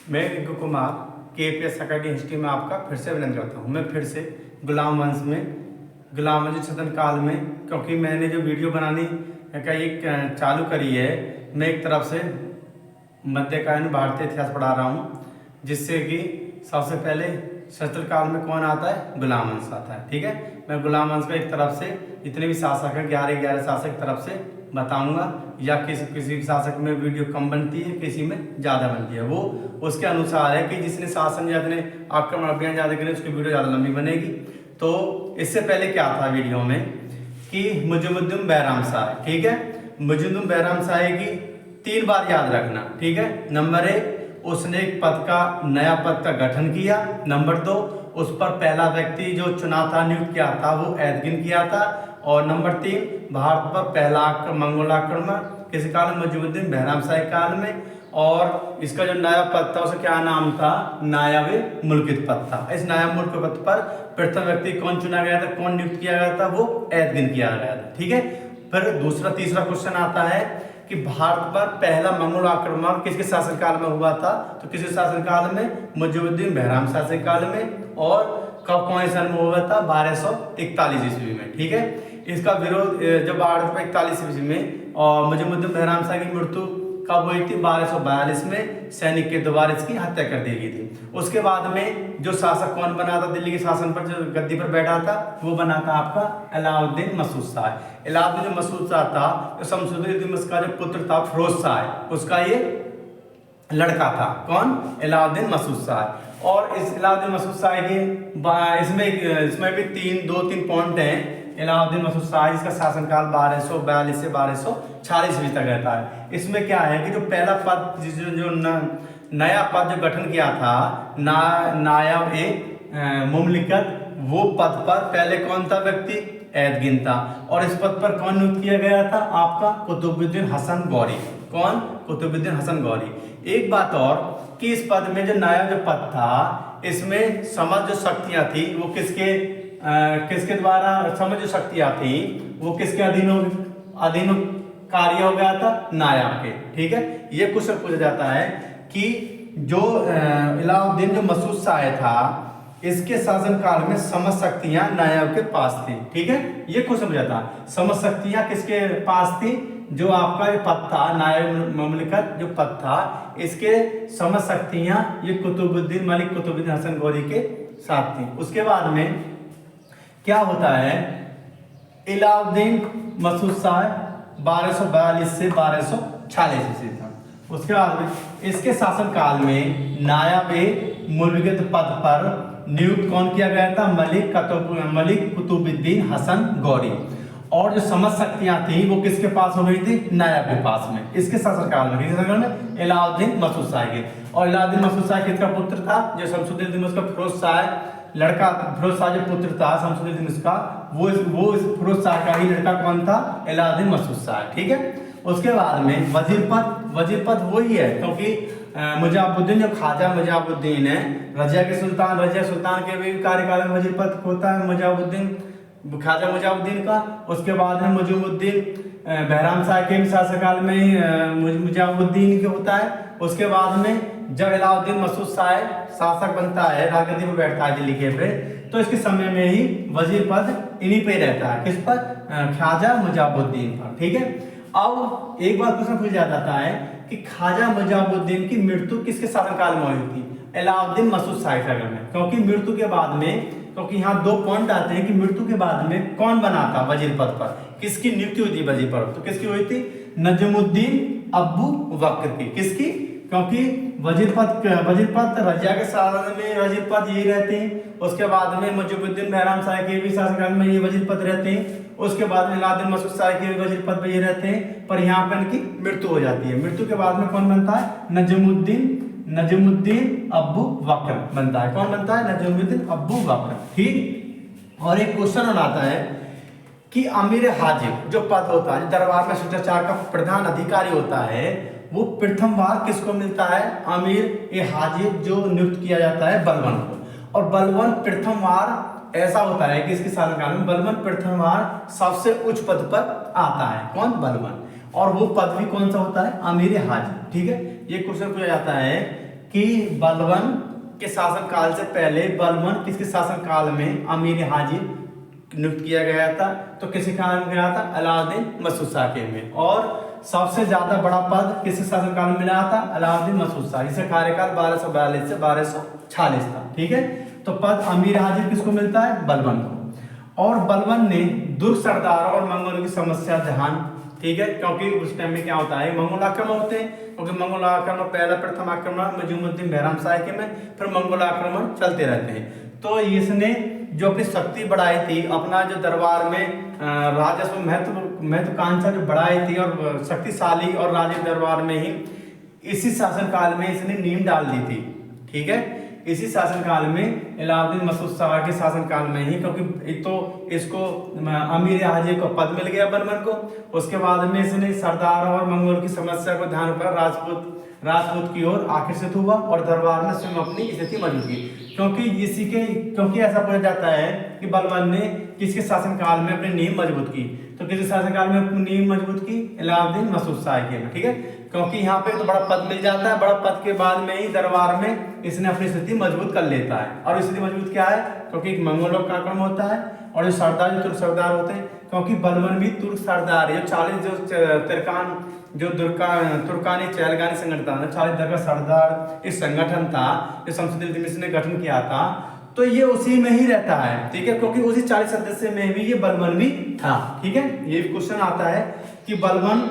मैं Rinku Kumar KPS academy history में आपका फिर से अभिनंदन करता हूँ। मैं फिर से गुलाम वंश सदन काल में, क्योंकि मैंने जो वीडियो बनाने का एक चालू करी है, मैं एक तरफ से मध्यकालीन भारतीय इतिहास पढ़ा रहा हूँ, जिससे कि सबसे पहले सत्र काल में कौन आता है, गुलाम वंश आता है। ठीक है, मैं गुलाम वंश का एक तरफ से जितने भी शासक हैं 11 शासक की तरफ से बताऊंगा, या किसी शासक में वीडियो कम बनती है, किसी में ज़्यादा बनती है, वो उसके अनुसार है कि जिसने शासन या जितने आक्रमण अभियान ज़्यादा करे उसकी वीडियो ज़्यादा लंबी बनेगी। तो इससे पहले क्या था वीडियो में कि मुजिमुद्दीन बैराम शाह, ठीक है, मुजिमुद्दीन बैराम शाह की 3 बार याद रखना। ठीक है, नंबर 1, उसने एक पद का नया पद का गठन किया। नंबर 2, उस पर पहला व्यक्ति जो चुना था, नियुक्त किया था, वो एदगिन किया था। और नंबर 3, भारत पर पहला मंगोल आक्रमण किस काल में, मुजिमुद्दीन बैराम शाह काल में। और इसका जो नया पद था उसका क्या नाम था, नायब मुल्कियत पद था। इस नायब मुल्क पद पर प्रथम व्यक्ति कौन चुना गया था, कौन नियुक्त किया गया था, वो एदगिन किया गया था। ठीक है, फिर तीसरा क्वेश्चन आता है कि भारत पर पहला मंगोल आक्रमण किसके शासनकाल में हुआ था, तो किसके शासनकाल में, मुजिमुद्दीन बैराम शाह काल में। और कब, कौन सन में हुआ था, 1241 ईस्वी में। ठीक है, इसका विरोध जब 1241 ईस्वी में और मुजिमुद्दीन बैराम शाह की मृत्यु कब हुई थी, 1242 में सैनिक के द्वारा इसकी हत्या कर दी गई थी। उसके बाद में जो शासक कौन बना था दिल्ली के शासन पर, जो गद्दी पर बैठा था, वो बना था आपका अलाउद्दीन मसूद शाह। अलाउद्दीन मसूद शाह था, शमसुद्दीन का जो पुत्र था फिरोज शाह, उसका ये लड़का था। कौन, अलाउद्दीन मसूद शाह। और इस अलाउद्दीन मसूद शाह के इसमें भी 2-3 पॉइंट हैं। अलाउद्दीन मसूद शाह, इसका शासनकाल 1242 से 1246 ईस्वी तक रहता है। इसमें क्या है कि जो पहला पद, जो नया पद जो गठन किया था, नायब मुमलिकत, वो पद पर पहले कौन था व्यक्ति, एदगिन था। और इस पद पर कौन नियुक्त किया गया था, आपका कुतुबुद्दीन हसन गौरी। कौन, कुतुबुद्दीन हसन गौरी। एक बात और कि इस पद में जो नायब जो पद था, इसमें समझ जो शक्तियां थी वो किसके द्वारा, समझ जो शक्तियां थी वो किसके अधीन कार्य हो गया था, नायब के। ठीक है, ये क्वेश्चन पूछा जाता है कि जो अलाउद्दीन जो मसूद शाह था, इसके शासन काल में समझ शक्तियां नायब के पास थी। ठीक है, ये क्वेश्चन पूछा था, समझ शक्तियां किसके पास थी, जो आपका ये पद था, नायब मुमलिकत जो पद था, इसके समझ शक्तियां ये कुतुबुद्दीन हसन गौरी के साथ थी। उसके बाद में क्या होता है, अलाउद्दीन मसूद शाह 1242 से 1246 ईस्वी तक। उसके बाद में इसके शासनकाल में नायब मुल्कियत पद पर नियुक्त कौन किया गया था, मलिक कुतुबुद्दीन हसन गौरी। और जो समझ शक्तियां थी वो किसके पास हो गई थी, नायब के पास में। इसके शासनकाल में, किसके शासनकाल में, अलाउद्दीन मसूद शाह के। और अलाउद्दीन मसूद शाह किसका पुत्र था, जो शमसुद्दीन उसका फिरोज शाह लड़का, फिरोज शाह जो पुत्र था शमसुद्दीन उसका, वो इस फिरोज शाह का ही लड़का कौन था, अलाउद्दीन मसूद शाह। ठीक है, उसके बाद में वजीर पद वही है, क्योंकि मुजाबुद्दीन जो ख्वाजा मुजाबुद्दीन है, रजिया सुल्तान के भी कार्यकाल में वजीर पद होता है, ख्वाजा मुजाबुद्दीन का। उसके बाद में मुजिमुद्दीन बैराम शाह के भी शासनकाल में मुजाबुद्दीन के होता है। उसके बाद में जब अलाउद्दीन मसूद शाह शासक बनता है, राजगद्दी पर बैठता है दिल्ली के पे, तो इसके समय में ही वजीर पद इन्हीं पे रहता है, किस पर, ख्वाजा मुजाबुद्दीन पर। ठीक है, अब एक बार क्वेश्चन पूछा जाता है कि ख्वाजा मुजाबुद्दीन की मृत्यु किसके शासनकाल में हुई थी, अलाउद्दीन मसूद शाह के में। क्योंकि मृत्यु के बाद में, क्योंकि यहाँ 2 पॉइंट आते हैं कि मृत्यु के बाद में कौन बना था वजीर पद पर, किसकी नियुक्ति हुई थी वजीर पद, तो किसकी हुई थी, नजमुद्दीन अब्बू बकर की। किसकी, क्योंकि वजीर पद रजिया के शासन में वजीर पद यही रहते हैं। उसके बाद में मुजिमुद्दीन बैराम शाह के भी शासनकाल में ये वजीर पद रहते हैं। उसके बाद में अलाउद्दीन मसूद शाह के भी वजीर पद पे ये रहते हैं, पर यहाँ पर इनकी मृत्यु हो जाती है। मृत्यु के बाद में कौन बनता है, नजमुद्दीन अब्बू बकर बनता है। कौन बनता है, नजमुद्दीन अब्बू बकर। ठीक, और एक क्वेश्चन आता है कि अमीर हाजिब जो पद होता है, दरबार में शिष्टाचार का प्रधान अधिकारी होता है, वो प्रथम बार किसको मिलता है, अमीर हाजिब जो नियुक्त किया जाता है बलबन को। और बलबन प्रथम बार ऐसा होता है कि इसके शासनकाल में बलबन प्रथम बार सबसे उच्च पद पर आता है। कौन, बलबन। और वो पद भी कौन सा होता है, अमीर हाजिब। ठीक है, ये क्वेश्चन पूछा जाता है कि बलबन के शासन काल से पहले बलबन किसके शासन काल में अमीर हाजी नियुक्त किया गया था? तो किसके काल में गया था? अलाउद्दीन मसूद शाह के में। और सबसे ज्यादा बड़ा पद किसके शासन काल में मिला था? अलाउद्दीन मसूद शाह, जिसका कार्यकाल 1242 से 1246 था। ठीक है, तो पद अमीर हाजी किसको मिलता है? बलबन को। और बलबन ने दुर्ग सरदारों और मंगोलों की समस्या ध्यान, ठीक है, क्योंकि उस टाइम में क्या होता है, मंगोल आक्रमण होते हैं, क्योंकि मंगोल आक्रमण पहला प्रथम आक्रमण नजमुद्दीन behram शाह के में, फिर मंगोल आक्रमण चलते रहते हैं। तो इसने जो अपनी शक्ति बढ़ाई थी, अपना जो दरबार में राजस्व महत्वाकांक्षा जो बढ़ाई थी और शक्तिशाली और राजस्व दरबार में ही इसी शासनकाल में इसने नींव डाल दी थी। ठीक है, इसी शासनकाल में अलाउद्दीन मसूद शाह के शासनकाल में ही, क्योंकि एक तो इसको अमीर हाजी को पद मिल गया बलबन को, उसके बाद में इसने सरदार और मंगोल की समस्या को ध्यान पर राजपूत की ओर आकर्षित हुआ और दरबार में स्वयं अपनी स्थिति मजबूत की। क्योंकि ऐसा बोला जाता है कि बलबन ने किसके शासनकाल में अपनी नींव मजबूत की? तो किसके शासनकाल में अपनी नींव मजबूत की? अलाउद्दीन मसूद शाह के में। ठीक है, क्योंकि यहाँ पे तो बड़ा पद मिल जाता है, बड़ा पद के बाद में ही दरबार में इसने अपनी स्थिति मजबूत कर लेता है। और स्थिति मजबूत क्या है? क्योंकि एक मंगोलों का आक्रमण होता है और जो सरदार जो तुर्क सरदार होते हैं, क्योंकि बलबन भी तुर्क सरदार है। 40 जो तुर्कानी चहलगानी संगठन था, 40 दरगाह सरदार इस संगठन था जो शमसुद्दीन इल्तुतमिश ने गठन किया था, तो ये उसी में ही रहता है। ठीक है, क्योंकि उसी 40 सदस्य में भी ये बलबन भी था। ठीक है, ये क्वेश्चन आता है कि बलबन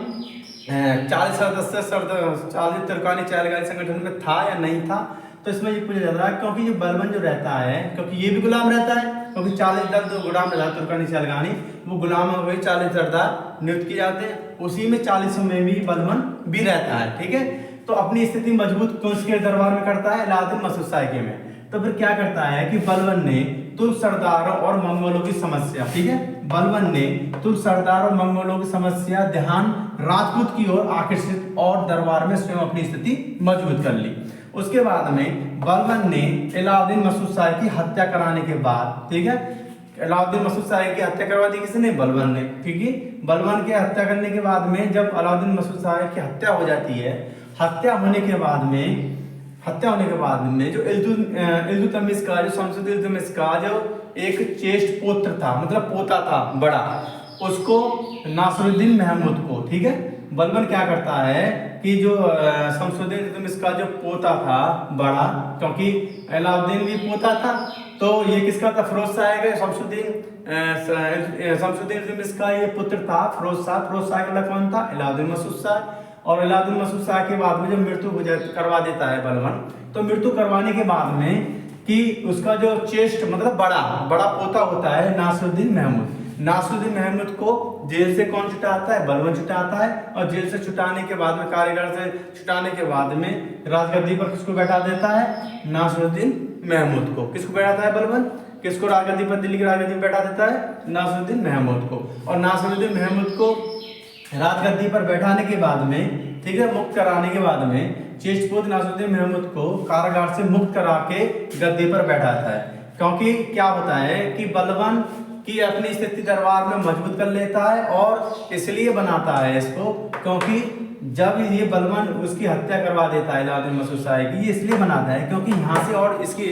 40 सदस्य 40 तुर्कानी चहलगानी संगठन में था या नहीं था? तो इसमें ये पूछा जाता है, क्योंकि ये बलबन जो रहता है, क्योंकि ये भी गुलाम रहता है, क्योंकि 40 दर्द गुलाम रहता है तुर्कानी चहलगानी, वो गुलाम हो गए 40 सरदार नियुक्त किए जाते हैं, उसी में 40 में भी बलबन भी रहता है। ठीक है, तो अपनी स्थिति मजबूत किसके दरबार में करता है? अलाउद्दीन मसूद शाह के में। तो फिर क्या करता है कि बलबन ने तुर्क सरदारों और मंगोलों की समस्या, ठीक है, बलबन ने तुर्क सरदारों और मंगोलों की समस्या ध्यान राजपूत की ओर आकर्षित और दरबार में स्वयं अपनी स्थिति मजबूत कर ली। उसके बाद में बलबन ने अलाउद्दीन मसूद शाह की हत्या कराने के बाद, ठीक है, अलाउद्दीन मसूद शाह की हत्या करवा दी किसने? बलबन ने। क्योंकि बलबन की हत्या करने के बाद में जब अलाउद्दीन मसूद शाह की हत्या हो जाती है, हत्या होने के बाद में जो इल्तुतमिश का, जो शमसुद्दीन इल्तुतमिश का जो एक चेष्ट पुत्र था, मतलब पोता था बड़ा, उसको नासिरुद्दीन महमूद को, ठीक है, बलबन क्या करता है कि जो शमसुद्दीन इल्तुतमिश का जो पोता था बड़ा, क्योंकि अलाउद्दीन भी पोता था, तो ये किसका था? फिरोज शाह का। शमसुद्दीन इल्तुतमिश का ये पुत्र था फिरोज शाह का कौन था? अलाउद्दीन मसूद शाह। और अलाउद्दीन मसूद शाह के बाद में जब मृत्यु करवा देता है बलबन, तो मृत्यु करवाने के बाद में कि उसका जो चेस्ट मतलब बड़ा पोता होता है नासिरुद्दीन महमूद को जेल से कौन छुटाता है? बलबन छुटाता है। और जेल से छुटाने के बाद में, कारागार से छुटाने के बाद में राजगद्दी पर किसको बैठा देता है? नासिरुद्दीन महमूद को। किसको बैठाता है बलबन? किसको राजगद्दी पर, दिल्ली की राजगद्दी पर बैठा देता है? नासिरुद्दीन महमूद को। और नासिरुद्दीन महमूद को राजगद्दी पर बैठाने के बाद में, ठीक है, मुक्त कराने के बाद में चेष्टपुत्र नासिरुद्दीन महमूद को कारागार से मुक्त करा के गद्दी पर बैठाता है। क्योंकि क्या होता है कि बलबन की अपनी स्थिति दरबार में मजबूत कर लेता है, और इसलिए बनाता है इसको, क्योंकि जब ये बलबन उसकी हत्या करवा देता है अलाउद्दीन मसूद शाह की, ये इसलिए बनाता है क्योंकि यहाँ से और इसकी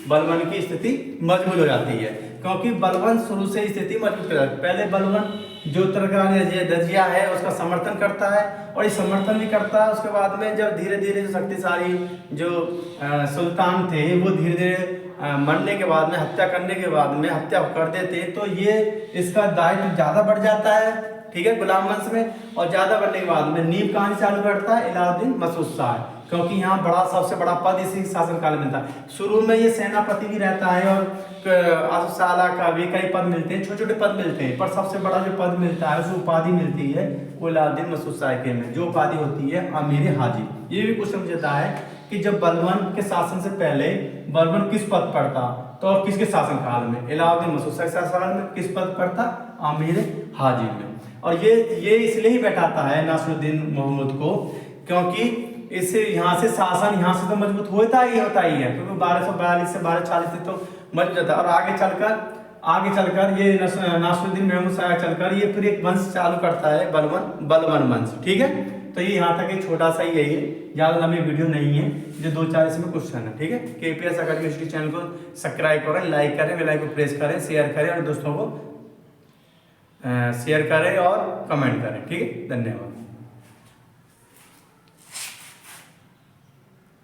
बलबन की स्थिति मजबूत हो जाती है। क्योंकि बलबन शुरू से स्थिति मजबूत कर जाती है। पहले बलबन जो तुर्कानी दजिया है उसका समर्थन करता है, और ये समर्थन भी करता है। उसके बाद में जब धीरे धीरे जो शक्तिशाली जो सुल्तान थे वो धीरे धीरे मरने के बाद में, हत्या करने के बाद में हत्या कर देते हैं, तो ये इसका दायित्व ज़्यादा बढ़ जाता है, ठीक है, गुलाम वंश में। और ज़्यादा बढ़ने के बाद में नींव कहानी चालू करता है? अलाउद्दीन मसूद शाह, क्योंकि यहाँ सबसे बड़ा पद इसी शासनकाल में था। शुरू में ये सेनापति भी रहता है और आसुसाला का भी कई पद मिलते हैं, छोटे छोटे पद मिलते हैं, पर सबसे बड़ा जो पद मिलता है, उस उपाधि मिलती है वो अलाउद्दीन मसूद शाह के में, जो उपाधि होती है अमीर हाजी। ये भी क्वेश्चन पूछता है कि जब बलबन के शासन से पहले बलबन किस पद पर था, तो और किसके शासनकाल में? अलाउद्दीन मसूद शाह के शासनकाल में किस पद पर था? अमीर हाजी में। और ये इसलिए ही बैठाता है नासिरुद्दीन महमूद को, क्योंकि इससे यहाँ से शासन यहाँ से तो मजबूत होता ही है, क्योंकि 1242 से 1240 तो मजबूत था। और आगे चलकर ये नासिरुद्दीन महमूद शाह चलकर ये फिर एक वंश चालू करता है, बलबन वंश, ठीक है। तो ये यहाँ तक एक छोटा सा ही है, ये ज़्यादा लंबी वीडियो नहीं है, जो 2-4 इसमें क्वेश्चन है। ठीक है, केपीएस अकेडमी हिस्ट्री चैनल को सब्सक्राइब करें, लाइक करें, बेल आइकन को प्रेस करें, शेयर करें और दोस्तों को शेयर करें और कमेंट करें। ठीक है, धन्यवाद।